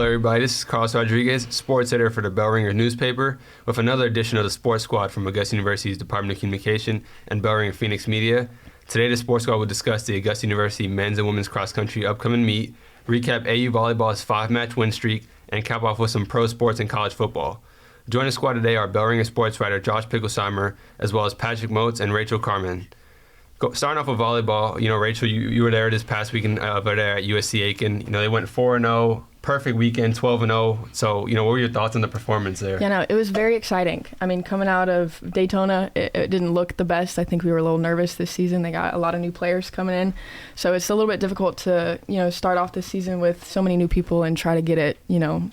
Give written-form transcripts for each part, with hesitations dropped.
everybody. This is Carlos Rodriguez, sports editor for the Bell Ringer newspaper, with another edition of the Sports Squad from Augusta University's Department of Communication and Bell Ringer Phoenix Media. Today, the Sports Squad will discuss the Augusta University men's and women's cross-country upcoming meet, recap AU volleyball's 5-match win streak, and cap off with some pro sports and college football. Joining the squad today are Bell Ringer sports writer Josh Picklesimer, as well as Patrick Motes and Rachel Carman. Starting off with volleyball, Rachel, you were there this past weekend over there at USC Aiken. They went 4-0, perfect weekend, 12-0. So, what were your thoughts on the performance there? Yeah, no, it was very exciting. I mean, coming out of Daytona, it didn't look the best. I think we were a little nervous this season. They got a lot of new players coming in. So it's a little bit difficult to, start off this season with so many new people and try to get it,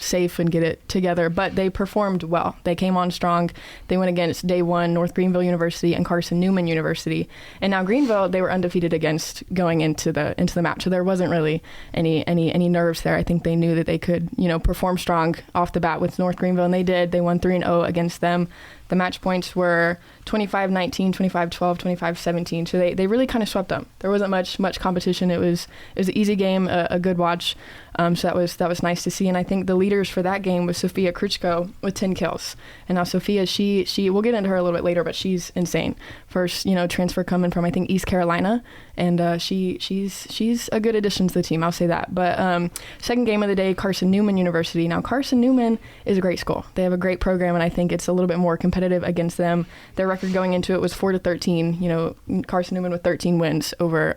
safe and get it together. But they performed well. They came on strong. They went against day one, North Greenville University and Carson Newman University. And now Greenville, they were undefeated against going into the match. So there wasn't really any nerves there. I think they knew that they could, perform strong off the bat with North Greenville, and they did. They won 3-0 against them. The match points were 25-19, 25-12, 25-17. So they really kind of swept them. There wasn't much competition. It was an easy game, a good watch. So that was nice to see. And I think the leaders for that game was Sophia Krichko with 10 kills. And now Sophia, she we'll get into her a little bit later, but she's insane. First, transfer coming from I think East Carolina, and she's a good addition to the team. I'll say that. But second game of the day, Carson Newman University. Now Carson Newman is a great school. They have a great program, and I think it's a little bit more competitive against them. Their record going into it was 4-13. Carson Newman with 13 wins over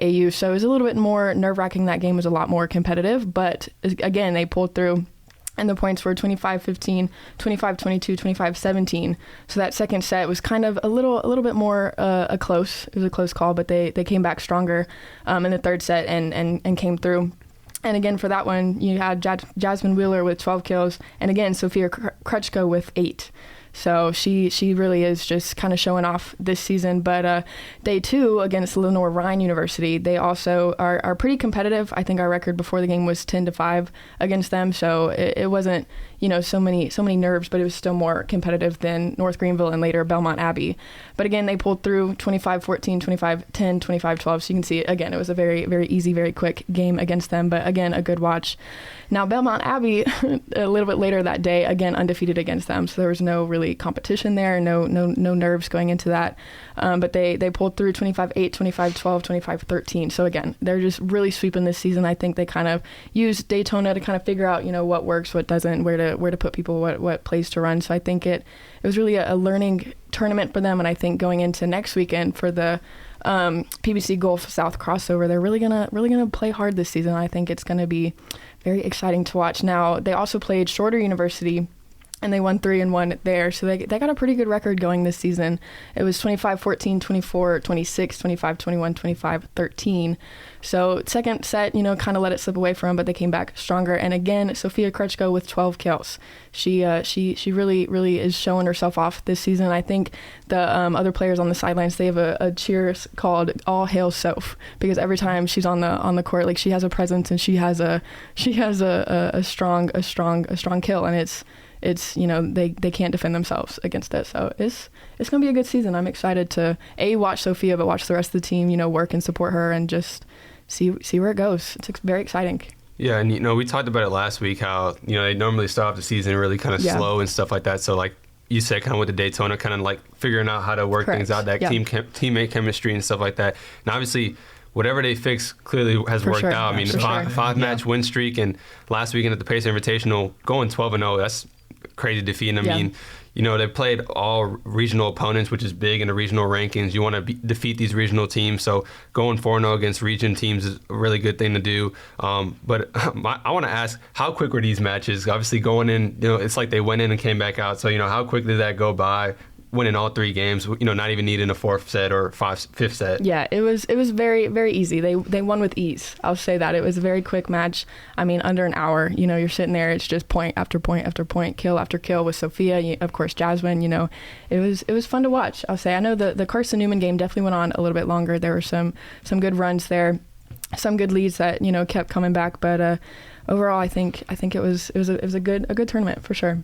AU. So it was a little bit more nerve-wracking. That game was a lot more competitive, but again, they pulled through. And the points were 25-15, 25-22, 25-17. So that second set was kind of a little bit more close. It was a close call, but they came back stronger in the third set and came through. And again, for that one, you had Jasmine Wheeler with 12 kills, and again, Sophia Krutchko with 8. So she really is just kind of showing off this season. But day two against Lenore Rhine University, they also are pretty competitive. I think our record before the game was 10-5 against them. So it wasn't, so many nerves, but it was still more competitive than North Greenville and later Belmont Abbey. But again, they pulled through 25-14, 25-10, 25-12. So you can see, again, it was a very, very easy, very quick game against them. But again, a good watch. Now, Belmont Abbey, a little bit later that day, again, undefeated against them. So there was no really competition there, no nerves going into that. But they pulled through 25-8, 25-12, 25-13. So again, they're just really sweeping this season. I think they kind of used Daytona to kind of figure out, what works, what doesn't, where to put people, what plays to run. So I think it was really a learning tournament for them. And I think going into next weekend for the PBC Gulf South crossover, they're really gonna play hard this season. I think it's gonna be very exciting to watch. Now, they also played Shorter University, and they won 3-1 there. So they got a pretty good record going this season. It was 25-14, 24-26, 25-21, 25-13. So second set, kind of let it slip away from them, but they came back stronger. And again, Sophia Krutchko with 12 kills. She really is showing herself off this season. I think the other players on the sidelines, they have a cheer called "All Hail Soph," because every time she's on the court, like, she has a presence and she has a strong kill, and it's they can't defend themselves against it. So it's going to be a good season. I'm excited to watch Sophia, but watch the rest of the team, work and support her and just see where it goes. It's very exciting. Yeah, and we talked about it last week, how they normally start off the season really kind of slow and stuff like that. So like you said, kind of with the Daytona, kind of like figuring out how to work things out, that teammate chemistry and stuff like that. And obviously, whatever they fix clearly has worked out. I mean, the five-match win streak, and last weekend at the Pacer Invitational, going 12-0, that's crazy defeat. I mean, they played all regional opponents, which is big in the regional rankings. You want to defeat these regional teams, so going 4-0 against region teams is a really good thing to do. But I want to ask, how quick were these matches? Obviously, going in, it's like they went in and came back out. So, how quick did that go by? Winning all three games, not even needing a fourth set or fifth set. Yeah, it was very, very easy. They won with ease. I'll say that. It was a very quick match. I mean, under an hour, you're sitting there, it's just point after point after point, kill after kill with Sophia, of course, Jasmine, it was fun to watch. I'll say, I know the Carson Newman game definitely went on a little bit longer. There were some good runs there, some good leads that, kept coming back. But overall, I think it was a good tournament for sure.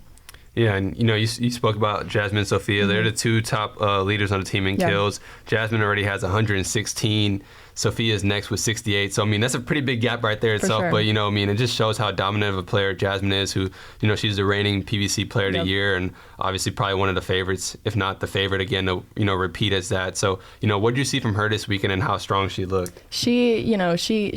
Yeah, and you spoke about Jasmine and Sophia. Mm-hmm. They're the two top leaders on the team in kills. Jasmine already has 116. Sophia's next with 68. So, I mean, that's a pretty big gap right there itself. Sure. But, you know, I mean, it just shows how dominant of a player Jasmine is, who, you know, she's the reigning PVC Player of the Year and obviously probably one of the favorites, if not the favorite again, to, you know, repeat as that. So, you know, what did you see from her this weekend and how strong she looked? She, you know, she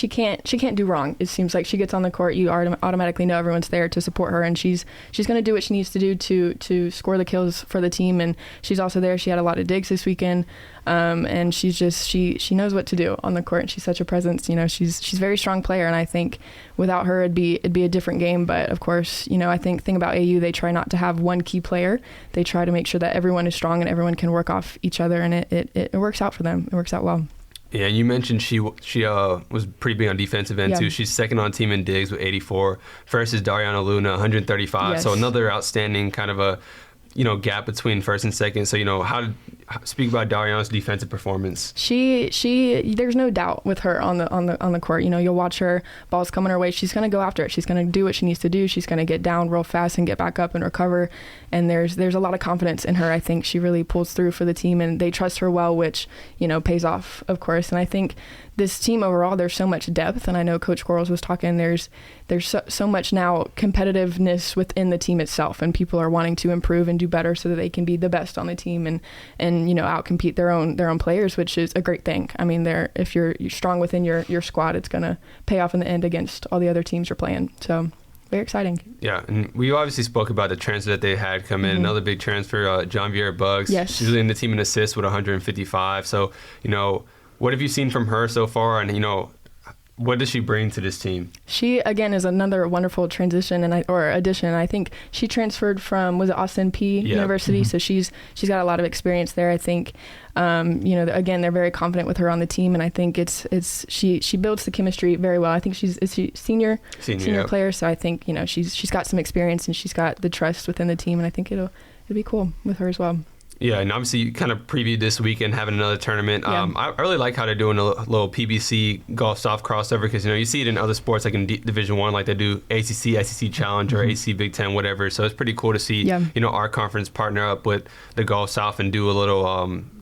can't do wrong. It seems like she gets on the court, you automatically know everyone's there to support her, and she's going to do what she needs to do to score the kills for the team. And she's also there. She had a lot of digs this weekend. And she's just she knows what to do on the court, and she's such a presence. You know, she's a very strong player, and I think without her it'd be a different game. But of course, you know, I think thing about AU, they try not to have one key player. They try to make sure that everyone is strong and everyone can work off each other, and it works out for them. It works out well. Yeah, you mentioned she was pretty big on defensive end too. She's second on team in digs with 84. First is Dariana Luna, 135. Yes. So another outstanding kind of a, you know, gap between first and second. So, you know, speak about Dariana's defensive performance. She there's no doubt with her on the court. You know, you'll watch her, balls coming her way, she's going to go after it. She's going to do what she needs to do. She's going to get down real fast and get back up and recover. And there's a lot of confidence in her. I think she really pulls through for the team, and they trust her well, which, you know, pays off, of course. And I think this team overall, there's so much depth, and I know Coach Quarles was talking, there's so much now competitiveness within the team itself, and people are wanting to improve and do better so that they can be the best on the team and you know, outcompete their own players, which is a great thing. I mean, if you're strong within your squad, it's going to pay off in the end against all the other teams you're playing. So very exciting. Yeah, and we obviously spoke about the transfer that they had come in. Another big transfer, John Vieira Bugs. Yes. She's leading the team in assists with 155. So, you know, what have you seen from her so far? And, you know, what does she bring to this team? She, again, is another wonderful transition or addition. I think she transferred from, was it Austin P University? So she's got a lot of experience there. I think, you know, again, they're very confident with her on the team, and I think she builds the chemistry very well. I think she's senior player, so I think, you know, she's got some experience and she's got the trust within the team, and I think it'll be cool with her as well. Yeah, and obviously you kind of previewed this weekend having another tournament. Yeah. I really like how they're doing a little PBC golf soft crossover, because, you know, you see it in other sports like in Division I, like they do ACC, SEC Challenge, or ACC Big Ten, whatever. So it's pretty cool to see, you know, our conference partner up with the Golf South and do a little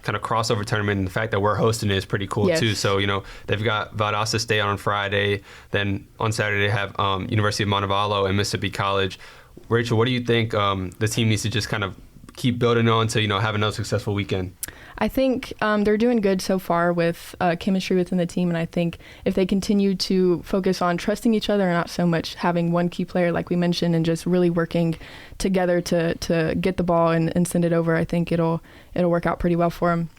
kind of crossover tournament. And the fact that we're hosting it is pretty cool too. So, you know, they've got Valdosta State on Friday. Then on Saturday they have University of Montevallo and Mississippi College. Rachel, what do you think the team needs to just kind of keep building on to, you know, have another successful weekend? I think they're doing good so far with chemistry within the team, and I think if they continue to focus on trusting each other and not so much having one key player like we mentioned, and just really working together to get the ball and send it over, I think it'll work out pretty well for them.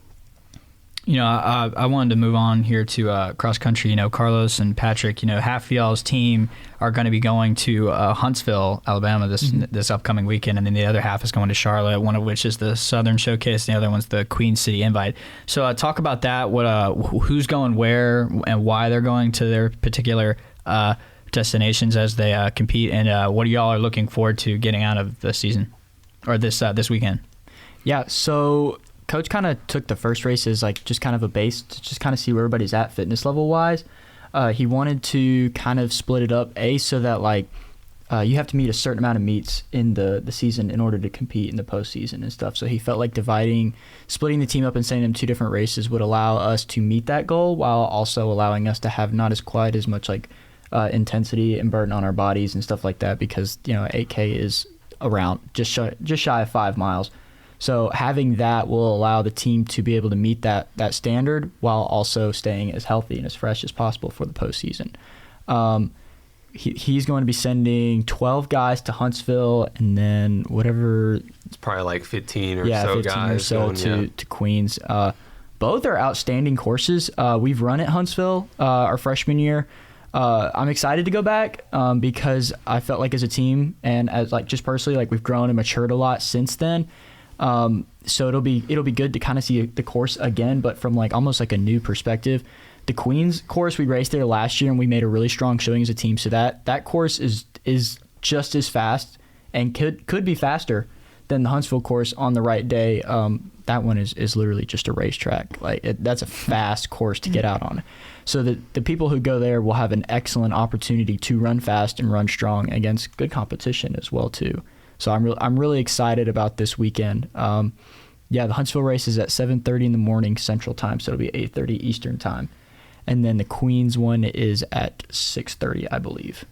You know, I wanted to move on here to cross country. You know, Carlos and Patrick, you know, half of y'all's team are going to be going to Huntsville, Alabama this upcoming weekend, and then the other half is going to Charlotte, one of which is the Southern Showcase, and the other one's the Queen City Invite. So talk about that, who's going where and why they're going to their particular destinations as they compete, and what y'all are looking forward to getting out of the season, or this weekend. Yeah, so Coach kind of took the first race as like just kind of a base to just kind of see where everybody's at fitness level wise. He wanted to kind of split it up, so that like you have to meet a certain amount of meets in the season in order to compete in the postseason and stuff. So he felt like splitting the team up and sending them two different races would allow us to meet that goal, while also allowing us to have not as much like intensity and burden on our bodies and stuff like that, because, you know, 8K is around just shy of 5 miles. So having that will allow the team to be able to meet that standard while also staying as healthy and as fresh as possible for the postseason. He's going to be sending 12 guys to Huntsville, and then whatever. It's probably like 15 or so 15 guys. Or so to Queens. Both are outstanding courses. We've run at Huntsville our freshman year. I'm excited to go back because I felt like as a team and as like just personally, like we've grown and matured a lot since then. So it'll be good to kind of see the course again, but from like almost like a new perspective. The Queens course, we raced there last year and we made a really strong showing as a team. So that course is just as fast and could be faster than the Huntsville course on the right day. That one is literally just a racetrack. Like that's a fast course to get out on. So the people who go there will have an excellent opportunity to run fast and run strong against good competition as well too. So I'm really excited about this weekend. The Huntsville race is at 7:30 in the morning Central Time, so it'll be 8:30 Eastern Time. and then the Queens one is at 6:30, I believe.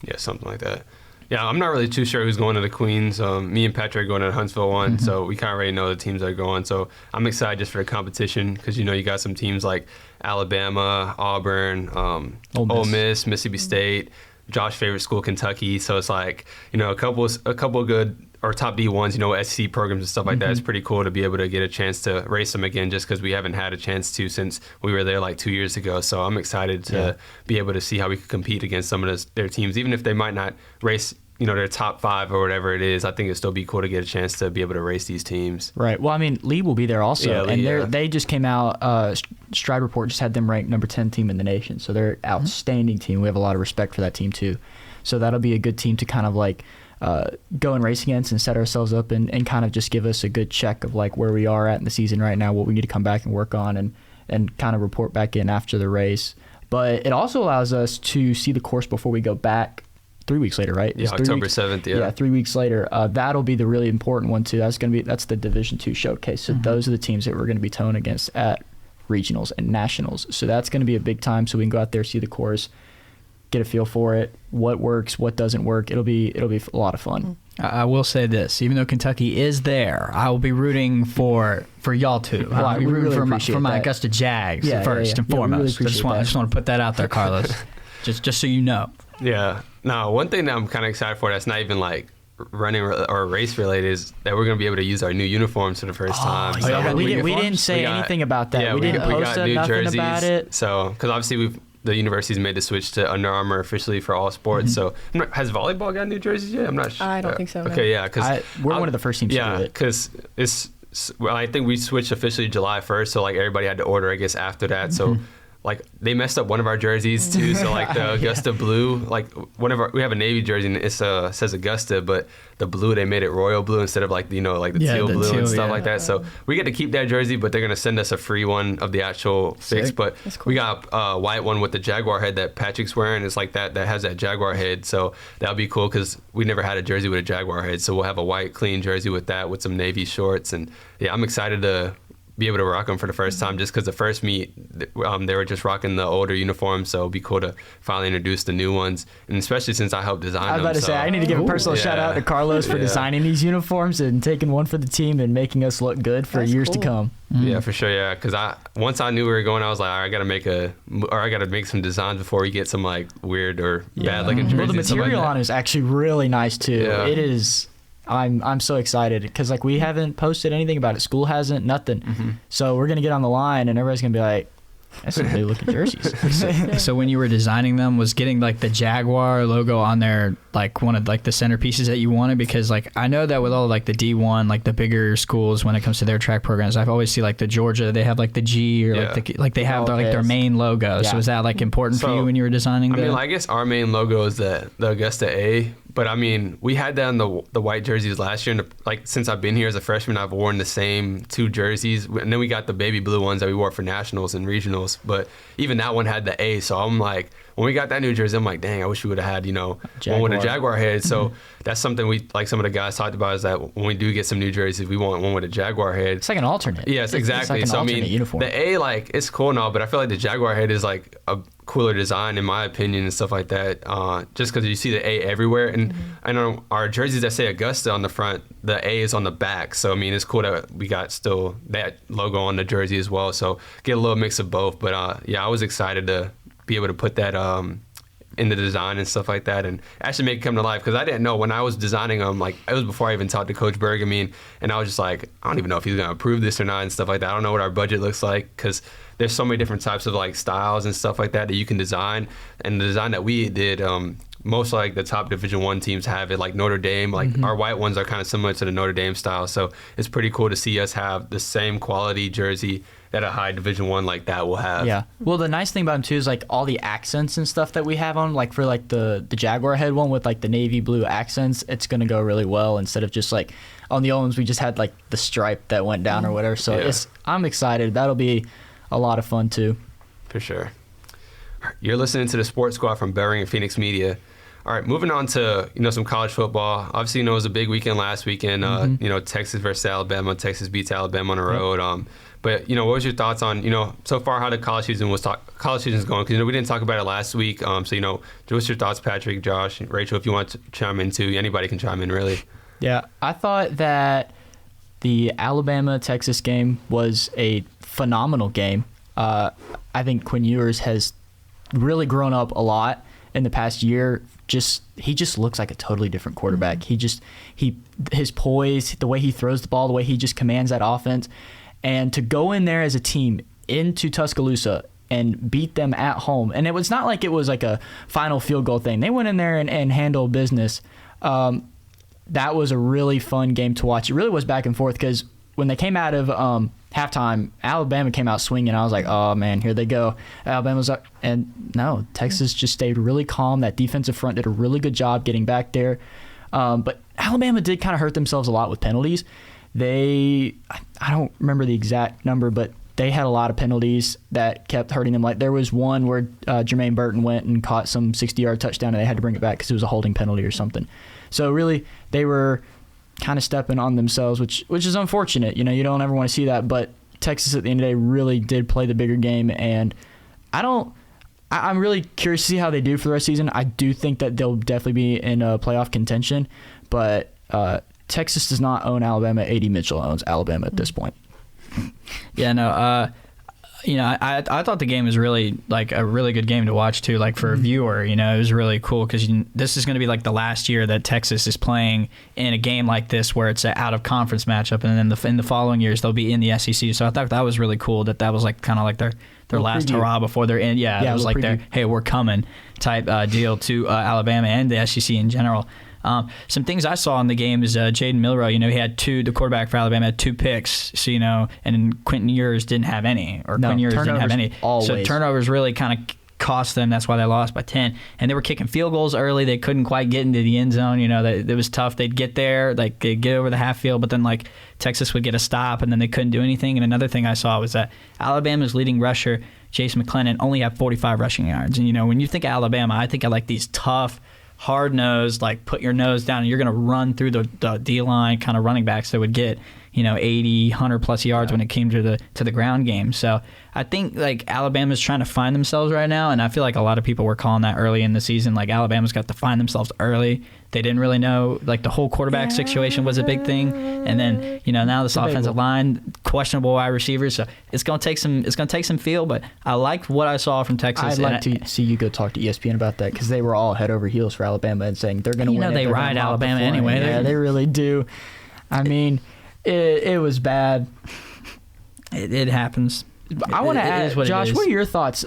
Yeah, something like that. Yeah, I'm not really too sure who's going to the Queens. Me and Patrick are going to the Huntsville one, so we kind of already know the teams that are going. So I'm excited just for the competition because, you know, you got some teams like Alabama, Auburn, Ole Miss, Mississippi State, Josh's favorite school, Kentucky. So it's like, you know, a couple of good or top D1s, you know, SEC programs and stuff like that. It's pretty cool to be able to get a chance to race them again just because we haven't had a chance to since we were there like 2 years ago. So I'm excited to be able to see how we could compete against some of their teams, even if they might not race, you know, their top 5 or whatever it is. I think it'd still be cool to get a chance to be able to race these teams. Right. Well, I mean, Lee will be there also. And they just came out, Stride Report just had them ranked number 10 team in the nation. So they're an outstanding team. We have a lot of respect for that team too. So that'll be a good team to kind of like go and race against and set ourselves up and kind of just give us a good check of like where we are at in the season right now, what we need to come back and work on and kind of report back in after the race. But it also allows us to see the course before we go back 3 weeks later, right? Yeah, October 7th, yeah. Yeah, 3 weeks later. That'll be the really important one too. That's the Division II showcase. So those are the teams that we're going to be towing against at regionals and nationals. So that's going to be a big time so we can go out there, see the course, get a feel for it, what works, what doesn't work. It'll be a lot of fun. I will say this: even though Kentucky is there, I will be rooting for y'all too. Well, I'll be rooting really for my Augusta Jags first and foremost. Really I just want to put that out there, Carlos. just so you know. Yeah. No, one thing that I'm kind of excited for that's not even like running or race related is that we're going to be able to use our new uniforms for the first time. So we didn't say anything about that. Yeah, we didn't post new nothing jerseys about it. So, because obviously the university's made the switch to Under Armour officially for all sports. So, has volleyball got new jerseys yet? I'm not sure. I don't think so. Okay, yeah, because we're one of the first teams to do it. Yeah, because I think we switched officially July 1st, so like everybody had to order, I guess, after that. So. Like they messed up one of our jerseys too, so like the Augusta blue, like we have a navy jersey and it says Augusta, but the blue they made it royal blue instead of like the teal blue and stuff like that. So we get to keep that jersey, but they're gonna send us a free one of the actual fix. But cool. We got a white one with the Jaguar head that Patrick's wearing. It's like that has that Jaguar head, so that'll be cool because we never had a jersey with a Jaguar head, so we'll have a white clean jersey with that with some navy shorts, and yeah, I'm excited to be able to rock them for the first time just because the first meet they were just rocking the older uniforms, so it'd be cool to finally introduce the new ones, and especially since I helped design them. I was about to say I need to give a personal shout out to Carlos for designing these uniforms and taking one for the team and making us look good for years to come. Yeah, for sure. Yeah, because once I knew we were going, I was like, I gotta make some designs before we get some like weird or bad looking jerseys. Well, the material on it is actually really nice too. Yeah. It is. I'm so excited because like we haven't posted anything about it. School hasn't, nothing. So we're gonna get on the line and everybody's gonna be like, "That's some new looking jerseys." So when you were designing them, was getting like the Jaguar logo on there like one of like the centerpieces that you wanted? Because like I know that with all like the D1, like the bigger schools when it comes to their track programs, I've always see like the Georgia, they have like the G or like they have like their main logo. Yeah. So is that like important for you when you were designing? I guess our main logo is the Augusta A. But I mean, we had that on the white jerseys last year, and like since I've been here as a freshman, I've worn the same 2 jerseys, and then we got the baby blue ones that we wore for nationals and regionals. But even that one had the A, so I'm like, when we got that new jersey, I'm like, dang, I wish we would have had one with a Jaguar head. So that's something we like. Some of the guys talked about is that when we do get some new jerseys, we want one with a Jaguar head. It's like an alternate. Yes, exactly. It's like an alternate uniform. The A, like it's cool and all, but I feel like the Jaguar head is like a cooler design in my opinion and stuff like that, just because you see the A everywhere, and I know our jerseys that say Augusta on the front, the A is on the back, so I mean it's cool that we got still that logo on the jersey as well, so get a little mix of both. But I was excited to be able to put that in the design and stuff like that, and actually make it come to life, because I didn't know when I was designing them, like it was before I even talked to Coach Berg, and I was just like, I don't even know if he's gonna approve this or not and stuff like that. I don't know what our budget looks like, because there's so many different types of like styles and stuff like that you can design, and the design that we did, most like the top Division I teams have it, like Notre Dame, like our white ones are kind of similar to the Notre Dame style, so it's pretty cool to see us have the same quality jersey that a high Division I like that will have. Yeah. Well, the nice thing about them too is like all the accents and stuff that we have on, like for like the Jaguar head one with like the navy blue accents, it's gonna go really well instead of just like on the old ones we just had like the stripe that went down or whatever. So I'm excited. That'll be a lot of fun too. For sure. You're listening to the Sports Squad from Bell Ring and Phoenix Media. All right, moving on to some college football. Obviously, it was a big weekend last weekend. Texas versus Alabama. Texas beats Alabama on the road. But what was your thoughts on so far how the college season is going? Because we didn't talk about it last week. So what's your thoughts, Patrick, Josh, Rachel? If you want to chime in too, anybody can chime in really. Yeah, I thought that the Alabama-Texas game was a phenomenal game. I think Quinn Ewers has really grown up a lot in the past year. He just looks like a totally different quarterback. Mm-hmm. His poise, the way he throws the ball, the way he just commands that offense. And to go in there as a team into Tuscaloosa and beat them at home. And it was not like it was like a final field goal thing. They went in there and handled business. That was a really fun game to watch. It really was back and forth because when they came out of halftime, Alabama came out swinging. I was like, oh, man, here they go. Alabama's up. And no, Texas just stayed really calm. That defensive front did a really good job getting back there. But Alabama did kind of hurt themselves a lot with penalties. I don't remember the exact number, but they had a lot of penalties that kept hurting them. Like there was one where Jermaine Burton went and caught some 60-yard touchdown, and they had to bring it back because it was a holding penalty or something. So really, they were kind of stepping on themselves, which is unfortunate. You don't ever want to see that. But Texas, at the end of the day, really did play the bigger game, and I'm really curious to see how they do for the rest of the season. I do think that they'll definitely be in a playoff contention, but Texas does not own Alabama. A.D. Mitchell owns Alabama at this point. Yeah, no. I thought the game was really like a really good game to watch too. Like for a viewer, it was really cool because this is going to be like the last year that Texas is playing in a game like this where it's an out of conference matchup, and then in the following years they'll be in the SEC. So I thought that was really cool. That was like kind of like their last hurrah before they're in. Yeah, it was like their hey, we're coming type deal to Alabama and the SEC in general. Some things I saw in the game is Jaden Milroe, he had the quarterback for Alabama had 2 picks, so, and Quentin Ewers didn't have any, Quinn Ewers didn't have any. Always. So turnovers really kind of cost them. That's why they lost by 10. And they were kicking field goals early. They couldn't quite get into the end zone. It was tough. They'd get there, like they'd get over the half field, but then like Texas would get a stop, and then they couldn't do anything. And another thing I saw was that Alabama's leading rusher, Jason McClellan, only had 45 rushing yards. And, when you think of Alabama, I think of like these tough, hard-nosed, like put your nose down and you're going to run through the D-line kind of running backs that would get 80, 100-plus yards when it came to the ground game. So I think like Alabama's trying to find themselves right now, and I feel like a lot of people were calling that early in the season. Like Alabama's got to find themselves early. They didn't really know, like the whole quarterback situation was a big thing, and then now this offensive line, questionable wide receivers. So it's going to take some feel, but I liked what I saw from Texas. I'd like to see you go talk to ESPN about that because they were all head over heels for Alabama and saying they're going to win. They ride Alabama anyway. Yeah, they really do. I mean, it was bad. It happens. I want to ask, Josh, what are your thoughts?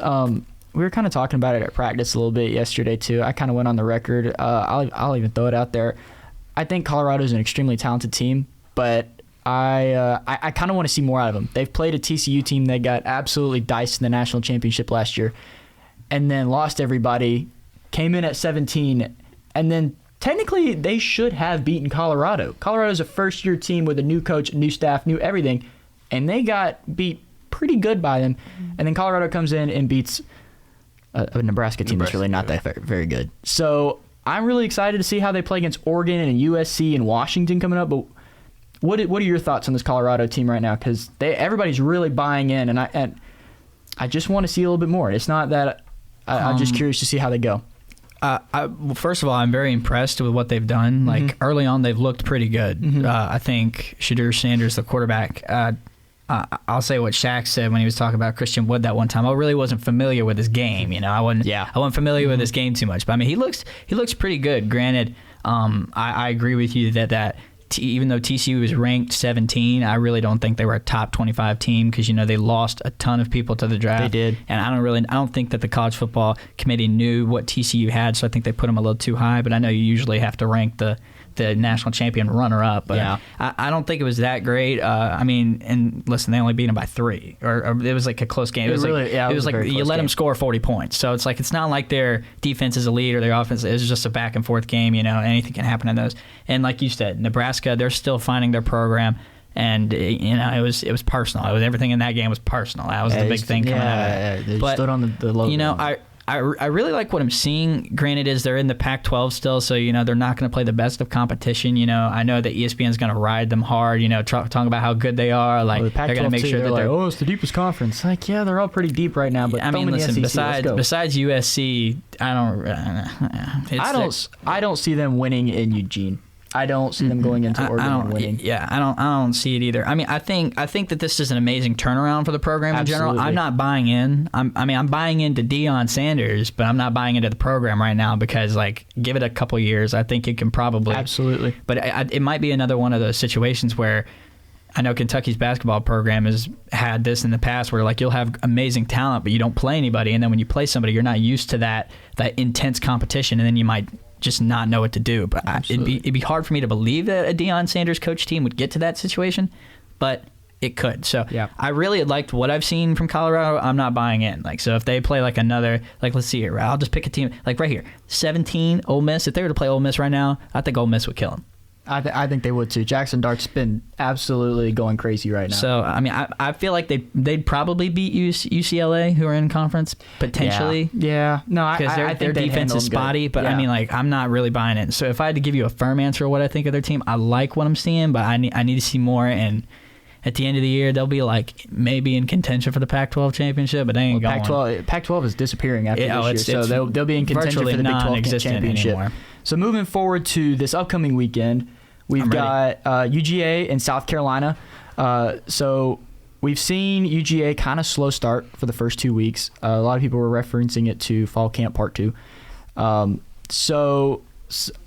We were kind of talking about it at practice a little bit yesterday, too. I kind of went on the record. I'll even throw it out there. I think Colorado is an extremely talented team, but I kind of want to see more out of them. They've played a TCU team that got absolutely diced in the national championship last year and then lost everybody, came in at 17, and then technically they should have beaten Colorado. Colorado's a first-year team with a new coach, new staff, new everything, and they got beat pretty good by them. And then Colorado comes in and beats a Nebraska team that's really not that very good. So I'm really excited to see how they play against Oregon and USC and Washington coming up. But what are your thoughts on this Colorado team right now? Because everybody's really buying in, and I just want to see a little bit more. It's not that I'm just curious to see how they go. Well, first of all, I'm very impressed with what they've done. Like early on, they've looked pretty good. I think Shadur Sanders, the quarterback, I'll say what Shaq said when he was talking about Christian Wood that one time. I really wasn't familiar with his game. I wasn't familiar with his game too much. But I mean, he looks pretty good. Granted, I agree with you that even though TCU was ranked 17, I really don't think they were a top 25 team because they lost a ton of people to the draft. They did, and I don't think that the college football committee knew what TCU had, so I think they put them a little too high. But I know you usually have to rank the national champion runner-up, but yeah. I don't think it was that great. And listen, they only beat them by 3, or it was like a close game. It was like you let them score 40 points. So it's like it's not like their defense is elite or their offense is just a back and forth game. Anything can happen in those. And like you said, Nebraska, they're still finding their program. And it was personal. Everything in that game was personal. That was the big thing coming out of it. They stood on the logo. I really like what I'm seeing. Granted, is they're in the Pac-12 still, so they're not going to play the best of competition. I know that ESPN's going to ride them hard. Talking about how good they are. Like the they're going to make sure that they're it's the deepest conference. Like they're all pretty deep right now. But I mean, listen. Besides USC, I don't see them winning in Eugene. I don't see them going into Oregon and winning. Yeah, I don't see it either. I mean, I think that this is an amazing turnaround for the program in general. I'm not buying in. I'm buying into Deion Sanders, but I'm not buying into the program right now because, give it a couple years. I think it can probably. Absolutely. But it might be another one of those situations where I know Kentucky's basketball program has had this in the past where, you'll have amazing talent, but you don't play anybody. And then when you play somebody, you're not used to that intense competition, and then you might just not know what to do. But it'd be hard for me to believe that a Deion Sanders coach team would get to that situation, but it could. So I really liked what I've seen from Colorado. I'm not buying in. So if they play another, let's see here, I'll just pick a team right here, 17 Ole Miss. If they were to play Ole Miss right now, I think Ole Miss would kill them. I think they would too. Jackson Dart's been absolutely going crazy right now. So I mean, I feel like they'd probably beat UCLA, who are in conference potentially. Yeah. No, because their defense is spotty. But I mean, I'm not really buying it. So if I had to give you a firm answer of what I think of their team, I like what I'm seeing, but I need to see more. And at the end of the year, they'll be maybe in contention for the Pac-12 championship, but they ain't going. Pac-12 is disappearing after this year, so they'll be in contention for the Big 12 championship. Anymore. So moving forward to this upcoming weekend, we've got UGA in South Carolina. So we've seen UGA kind of slow start for the first 2 weeks. A lot of people were referencing it to Fall Camp Part 2. So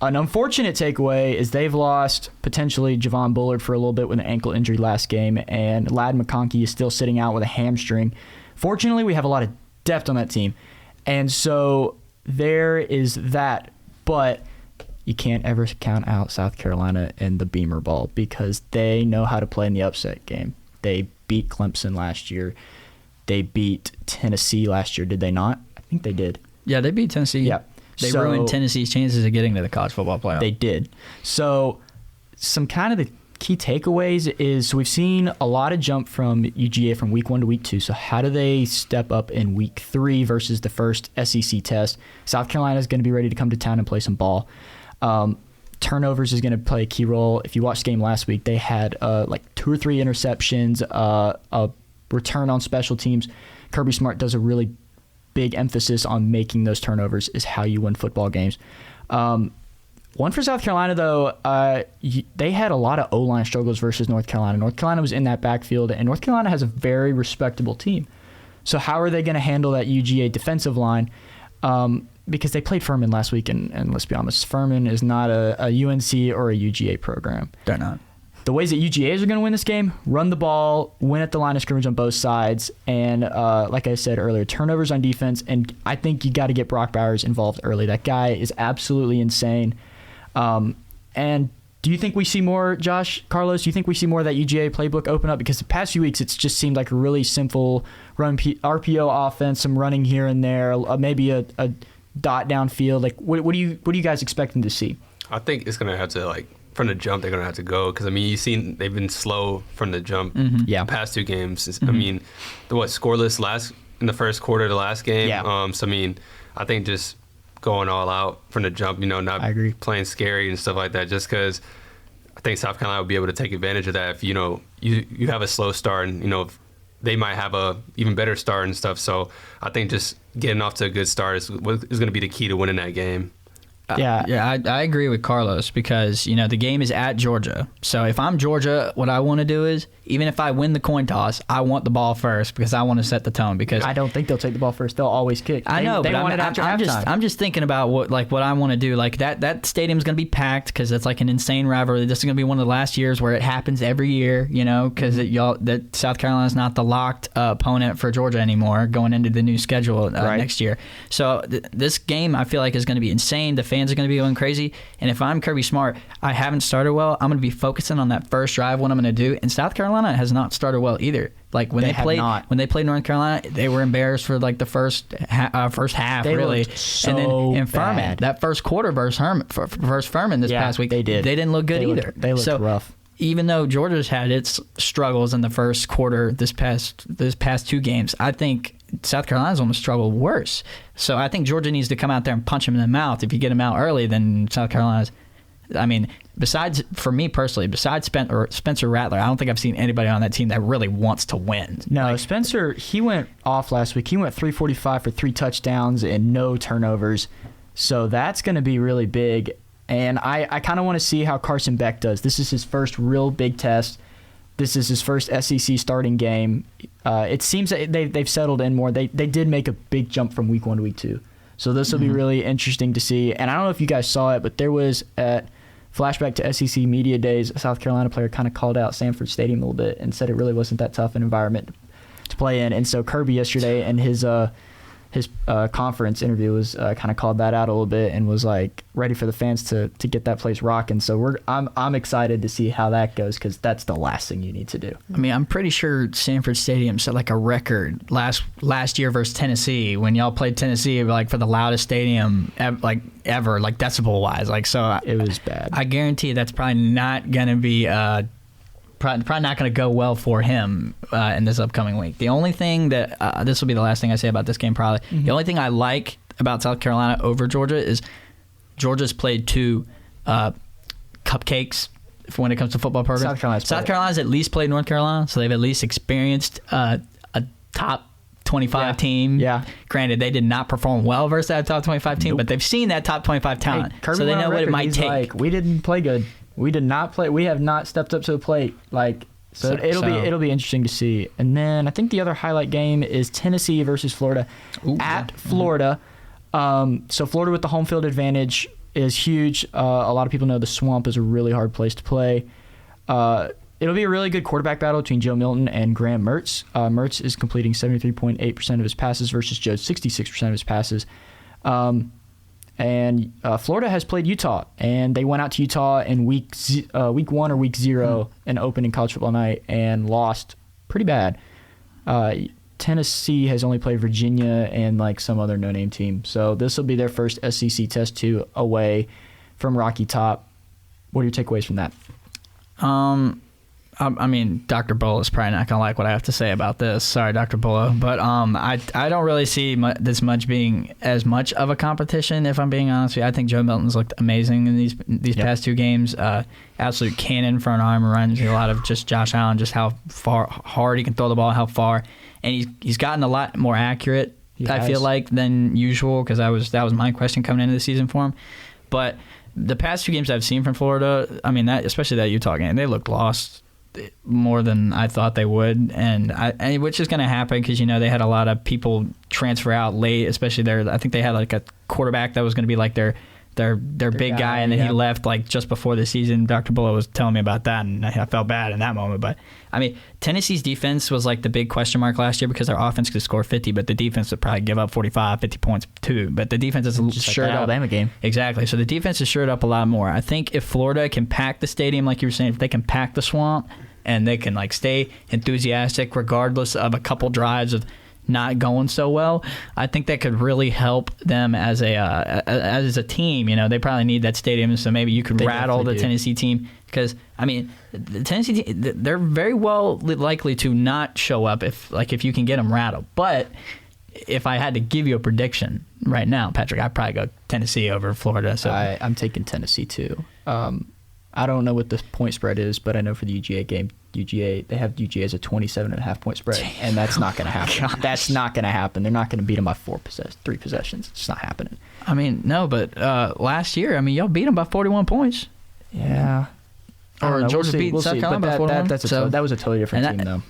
an unfortunate takeaway is they've lost potentially Javon Bullard for a little bit with an ankle injury last game, and Ladd McConkey is still sitting out with a hamstring. Fortunately, we have a lot of depth on that team, and so there is that. But you can't ever count out South Carolina in the Beamer Ball because they know how to play in the upset game. They beat Clemson last year. They beat Tennessee last year, did they not? I think they did. Yeah, they beat Tennessee. Yeah. They ruined Tennessee's chances of getting to the college football playoff. They did. So some kind of the key takeaways is we've seen a lot of jump from UGA from week 1 to week 2. So how do they step up in week 3 versus the first SEC test? South Carolina is going to be ready to come to town and play some ball. Turnovers is going to play a key role. If you watched the game last week, they had 2 or 3 interceptions, a return on special teams. Kirby Smart does a really big emphasis on making those turnovers is how you win football games. One for South Carolina, though, they had a lot of O-line struggles versus North Carolina. North Carolina was in that backfield, and North Carolina has a very respectable team. So how are they going to handle that UGA defensive line? Because they played Furman last week, and let's be honest, Furman is not a UNC or a UGA program. They're not. The ways that UGAs are going to win this game, run the ball, win at the line of scrimmage on both sides, and like I said earlier, turnovers on defense, and I think you got to get Brock Bowers involved early. That guy is absolutely insane. And do you think we see more, Carlos, do you think we see more of that UGA playbook open up? Because the past few weeks, it's just seemed like a really simple RPO offense, some running here and there, maybe a dot downfield. What are you guys expecting to see? I think it's going to have to, from the jump, they're going to have to go. Because, you've seen they've been slow from the jump the past 2 games. Mm-hmm. Scoreless in the first quarter of the last game. Yeah. I think just going all out from the jump, not playing scary and stuff like that, just because I think South Carolina will be able to take advantage of that if, you have a slow start and, if they might have a even better start and stuff. So I think just getting off to a good start is going to be the key to winning that game. I agree with Carlos because, the game is at Georgia. So if I'm Georgia, what I want to do is, even if I win the coin toss, I want the ball first because I want to set the tone. Because I don't think they'll take the ball first. They'll always kick. I know, but I'm just thinking about what I want to do. That stadium's going to be packed because it's an insane rivalry. This is going to be one of the last years where it happens every year, because that South Carolina's not the locked opponent for Georgia anymore going into the new schedule next year. So this game I feel like is going to be insane. The fans are going to be going crazy. And if I'm Kirby Smart, I haven't started well. I'm going to be focusing on that first drive, what I'm going to do. And South Carolina has not started well either. When they played North Carolina, they were embarrassed for the first half, they really. So and then in bad. Furman, that first quarter versus Furman this past week, they didn't look good either. They looked rough. Even though Georgia's had its struggles in the first quarter this past 2 games, I think South Carolina's almost struggled worse. So I think Georgia needs to come out there and punch them in the mouth. If you get them out early, then South Carolina's. I mean, for me personally, besides Spencer Rattler, I don't think I've seen anybody on that team that really wants to win. No, Spencer, he went off last week. He went 345 for 3 touchdowns and no turnovers. So that's going to be really big. And I kind of want to see how Carson Beck does. This is his first real big test. This is his first SEC starting game. It seems that they've settled in more. They did make a big jump from week 1 to week 2. So this will be really interesting to see. And I don't know if you guys saw it, but there was flashback to SEC Media Days, a South Carolina player kind of called out Sanford Stadium a little bit and said it really wasn't that tough an environment to play in. And so Kirby yesterday in his conference interview was kind of called that out a little bit and was like ready for the fans to get that place rocking. So I'm excited to see how that goes, because that's the last thing you need to do. I mean, I'm pretty sure Sanford Stadium set like a record last year versus Tennessee when y'all played Tennessee, like for the loudest stadium ever, like decibel wise. Like, so it was bad. I guarantee that's probably not gonna be probably not going to go well for him in this upcoming week. The only thing that this will be the last thing I say about this game probably. Mm-hmm. The only thing I like about South Carolina over Georgia is Georgia's played 2 cupcakes for when it comes to football programs. South Carolina's at least played North Carolina, so they've at least experienced a top 25 team. Yeah. Granted, they did not perform well versus that top 25 team, but they've seen that top 25 talent, so they know what it might take. Like, we didn't play good. We did not play. We have not stepped up to the plate. So it'll be interesting to see. And then I think the other highlight game is Tennessee versus Florida at Florida. So Florida with the home field advantage is huge. A lot of people know the Swamp is a really hard place to play. It'll be a really good quarterback battle between Joe Milton and Graham Mertz. Mertz is completing 73.8% of his passes versus Joe's 66% of his passes. And Florida has played Utah, and they went out to Utah in week 1 or week 0 in opening college football night and lost pretty bad. Tennessee has only played Virginia and like some other no-name team. So this will be their first SEC Test 2 away from Rocky Top. What are your takeaways from that? I mean, Dr. Bulla is probably not going to like what I have to say about this. Sorry, Dr. Bulla. But I don't really see this much being as much of a competition, if I'm being honest with you. I think Joe Milton's looked amazing in these past 2 games. Absolute cannon front arm, reminds me a lot of just Josh Allen, just how hard he can throw the ball, how far. And he's gotten a lot more accurate, I feel like, than usual, because that was my question coming into the season for him. But the past 2 games I've seen from Florida, I mean, especially that Utah game, they looked lost more than I thought they would, and which is going to happen because they had a lot of people transfer out late, especially I think they had like a quarterback that was going to be like their big guy, and then he left like just before the season. Dr. Bulla was telling me about that, and I felt bad in that moment. But I mean, Tennessee's defense was like the big question mark last year because their offense could score 50, but the defense would probably give up 45, 50 points too. But the defense is just shored like up. Alabama game. Exactly. So the defense is shored up a lot more. I think if Florida can pack the stadium, like you were saying, if they can pack the Swamp, and they can like stay enthusiastic regardless of a couple drives of not going so well, I think that could really help them as a team. They probably need that stadium, so maybe you could rattle the Tennessee team, because I mean, the Tennessee team, they're very well likely to not show up if you can get them rattled. But if I had to give you a prediction right now, Patrick, I'd probably go Tennessee over Florida. So I'm taking Tennessee too. I don't know what the point spread is, but I know for the UGA game, they have UGA as a 27.5 point spread, and that's not going to happen. Gosh. That's not going to happen. They're not going to beat them by 3 possessions. It's not happening. I mean, no, but last year, I mean, y'all beat them by 41 points. Yeah. Or Georgia beat South Carolina by 41. That was a totally different team, though.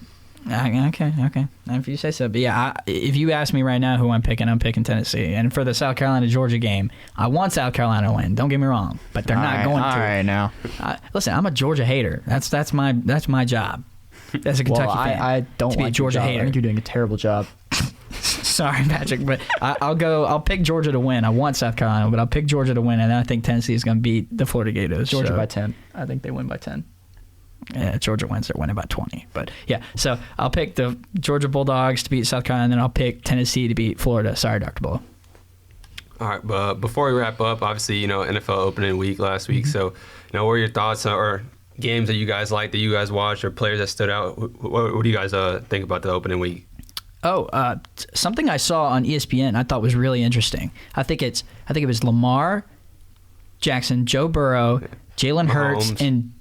Okay. If you say so. But yeah, if you ask me right now who I'm picking Tennessee. And for the South Carolina-Georgia game, I want South Carolina to win. Don't get me wrong, but they're not going to. All right, now. Listen, I'm a Georgia hater. That's my job. As a Kentucky fan. I don't to be like a Georgia hater. I think you're doing a terrible job. Sorry, Patrick, but I'll pick Georgia to win. I want South Carolina, but I'll pick Georgia to win, and I think Tennessee is going to beat the Florida Gators. Georgia by 10. I think they win by 10. Yeah, Georgia wins. They're winning by 20. But yeah, so I'll pick the Georgia Bulldogs to beat South Carolina, and then I'll pick Tennessee to beat Florida. Sorry, Dr. Bulla. All right, but before we wrap up, obviously, NFL opening week last week. So, what are your thoughts or games that you guys liked, that you guys watched, or players that stood out? What do you guys think about the opening week? Something I saw on ESPN I thought was really interesting. I think it was Lamar Jackson, Joe Burrow, Jalen Hurts, and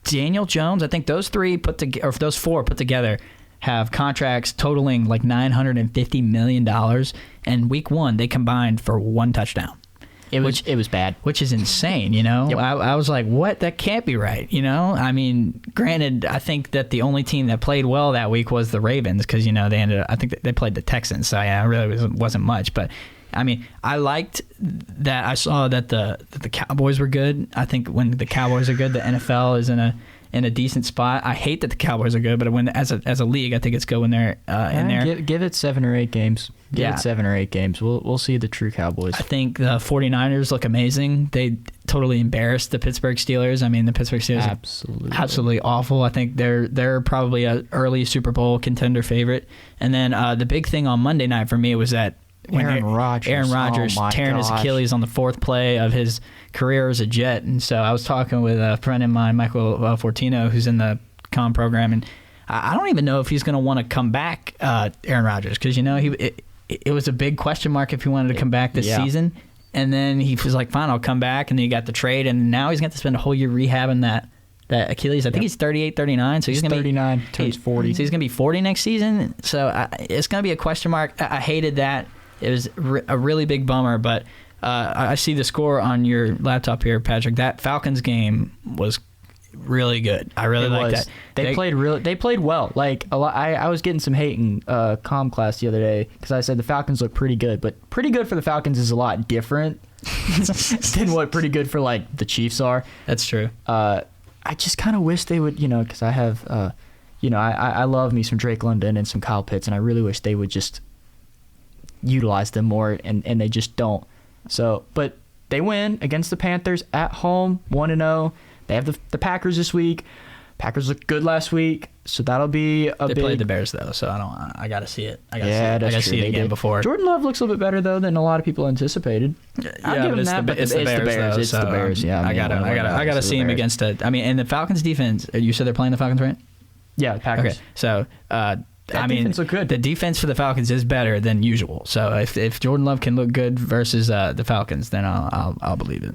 Daniel Jones. I think those four put together have contracts totaling like $950 million. And week one, they combined for one touchdown. It was bad. Which is insane, you know? Yep. I was like, what? That can't be right, you know? I mean, granted, I think that the only team that played well that week was the Ravens because, you know, I think they played the Texans. So, yeah, it really wasn't much. But, I mean, I liked that. I saw that the Cowboys were good. I think when the Cowboys are good, the NFL is in a decent spot. I hate that the Cowboys are good, but when as a league, I think it's good when they're in there. Give it 7 or 8 games. Give it 7 or 8 games. We'll see the true Cowboys. I think the 49ers look amazing. They totally embarrassed the Pittsburgh Steelers. I mean, the Pittsburgh Steelers are absolutely awful. I think they're probably an early Super Bowl contender favorite. And then the big thing on Monday night for me was that Aaron Rodgers tearing his Achilles on the 4th play of his career as a Jet. And so I was talking with a friend of mine, Michael Fortino, who's in the comm program, and I don't even know if he's going to want to come back, Aaron Rodgers, because, you know, it was a big question mark if he wanted to come back this season. And then he was like, fine, I'll come back. And then he got the trade, and now he's going to spend a whole year rehabbing that Achilles. I think he's 38, 39. So he's going to be 39, turns 40. So he's going to be 40 next season. So it's going to be a question mark. I hated that. It was a really big bummer, but I see the score on your laptop here, Patrick. That Falcons game was really good. I really liked that. They played well. Like a lot. I was getting some hate in comm class the other day because I said the Falcons look pretty good, but pretty good for the Falcons is a lot different than what pretty good for like the Chiefs are. That's true. I just kind of wish they would, you know, because I have, I love me some Drake London and some Kyle Pitts, and I really wish they would just utilize them more, and they just don't. So, but they win against the Panthers at home, 1-0. They have the Packers this week. Packers looked good last week, so that'll be They played the Bears though, so I got to see it. I got to see it again before. Jordan Love looks a little bit better though than a lot of people anticipated. I'll give him that, but it's the Bears. It's the Bears. Yeah, I got to see him against it. I mean, and the Falcons defense. You said they're playing the Falcons, right? Yeah, Packers. Okay, so. Defense look good. The defense for the Falcons is better than usual. So if Jordan Love can look good versus the Falcons, then I'll believe it.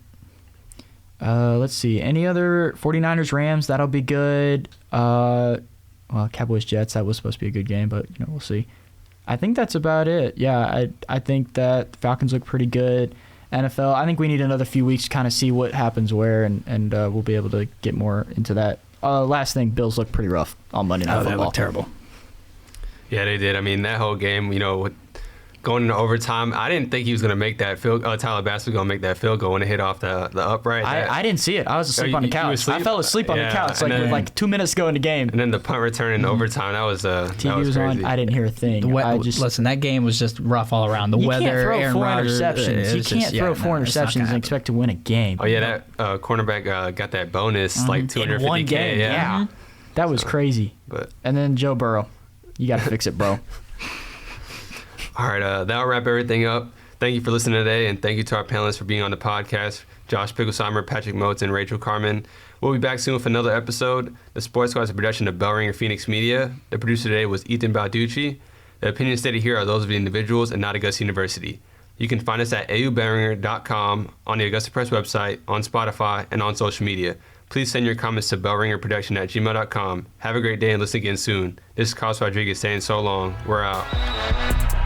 Let's see. Any other 49ers Rams? That'll be good. Well, Cowboys Jets, that was supposed to be a good game, but you know, we'll see. I think that's about it. Yeah, I think that the Falcons look pretty good. NFL, I think we need another few weeks to kind of see what happens where, and we'll be able to get more into that. Last thing, Bills look pretty rough on Monday Night Football. They look terrible. Yeah, they did. I mean, that whole game, you know, going into overtime, I didn't think he was going to make that field. Tyler Bass was going to make that field goal when it hit off the upright. I didn't see it. I was asleep on the couch. I fell asleep on the couch with 2 minutes to go in the game. And then the punt return in overtime, that was TV was crazy. on. I didn't hear a thing. Listen, that game was just rough all around. The weather, can't throw Aaron four Rodgers, interceptions. You can't throw 4 interceptions and expect to win a game. Oh yeah, that cornerback got that bonus like $250K. In one game. Yeah. That was crazy. And then Joe Burrow, you got to fix it, bro. All right, that'll wrap everything up. Thank you for listening today, and thank you to our panelists for being on the podcast, Josh Picklesimer, Patrick Motes, and Rachel Carman. We'll be back soon with another episode. The Sports Squad is a production of Bell Ringer Phoenix Media. The producer today was Ethan Balducci. The opinions stated here are those of the individuals and not Augusta University. You can find us at aubellringer.com, on the Augusta Press website, on Spotify, and on social media. Please send your comments to bellringerproduction@gmail.com. Have a great day and listen again soon. This is Carlos Rodriguez saying so long. We're out.